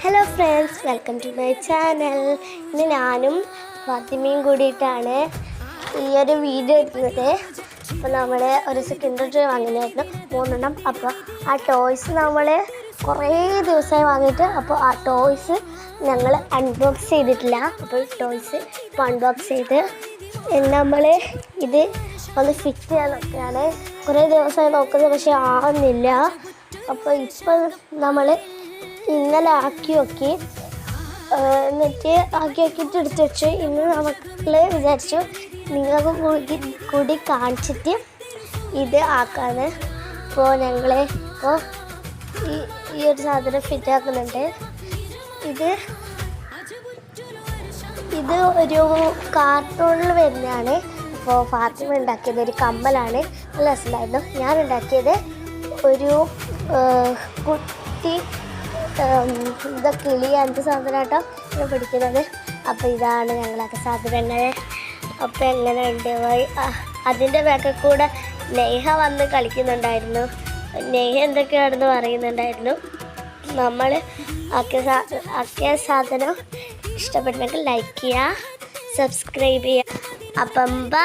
Hello friends, welcome to my channel. ഇന്ന് ഞാനും ഫാത്തിമയും കൂടിയിട്ടാണ് ഈ ഒരു വീഡിയോ എടുക്കുന്നത്. അപ്പോൾ നമ്മൾ ഒരു സെക്കൻഡ് ടോയ് വാങ്ങിനായിരുന്നു 3 അപ്പോൾ ആ ടോയ്സ് നമ്മൾ കുറേ ദിവസമായി വാങ്ങിയിട്ട് അപ്പോൾ ആ ടോയ്സ് ഞങ്ങൾ അൺബോക്സ് ചെയ്തിട്ടില്ല. അപ്പോൾ ടോയ്സ് ഇപ്പോൾ അൺബോക്സ് ചെയ്ത് നമ്മൾ ഇത് ഒന്ന് ഫിറ്റ് ചെയ്യാൻ നോക്കുകയാണ്. കുറേ ദിവസമായി നോക്കുന്നത്, പക്ഷേ ആവുന്നില്ല. അപ്പോൾ ഇപ്പോൾ നമ്മൾ ഇന്നലെ ആക്കി നോക്കി, എന്നിട്ട് ആക്കിയിട്ട് എടുത്ത് വെച്ചു. ഇന്ന് നമുക്ക് വിചാരിച്ചു നിങ്ങൾക്ക് കൂടി കാണിച്ചിട്ട് ഇത് ആക്കാന്ന്. ഇപ്പോൾ ഞങ്ങൾ ഇപ്പോൾ ഈ ഒരു സാധനം ഫിറ്റ് ആക്കുന്നുണ്ട്. ഇത് ഒരു കാർട്ടൂണിൽ വരുന്നതാണ്. അപ്പോൾ ഫാത്തിമ ഉണ്ടാക്കിയത് ഒരു കമ്മലാണ്, നല്ല രസമുണ്ടായിരുന്നു. ഞാൻ ഉണ്ടാക്കിയത് ഒരു കുട്ടി കിളി അങ്ങനത്തെ സാധനമായിട്ടോ ഞാൻ പിടിക്കുന്നത്. അപ്പോൾ ഇതാണ് ഞങ്ങളൊക്കെ സാധനങ്ങൾ. അപ്പോൾ എങ്ങനെ ഉണ്ട്? അതിൻ്റെ ബാക്കിൽ കൂടെ നെയ്ഹ വന്ന് കളിക്കുന്നുണ്ടായിരുന്നു. നെയ്ഹ എന്തൊക്കെയാണെന്ന് പറയുന്നുണ്ടായിരുന്നു. നമ്മൾ ആക്കിയ സാധനം ഇഷ്ടപ്പെട്ടെങ്കിൽ ലൈക്ക് ചെയ്യുക, സബ്സ്ക്രൈബ് ചെയ്യുക. അപ്പം ബൈ.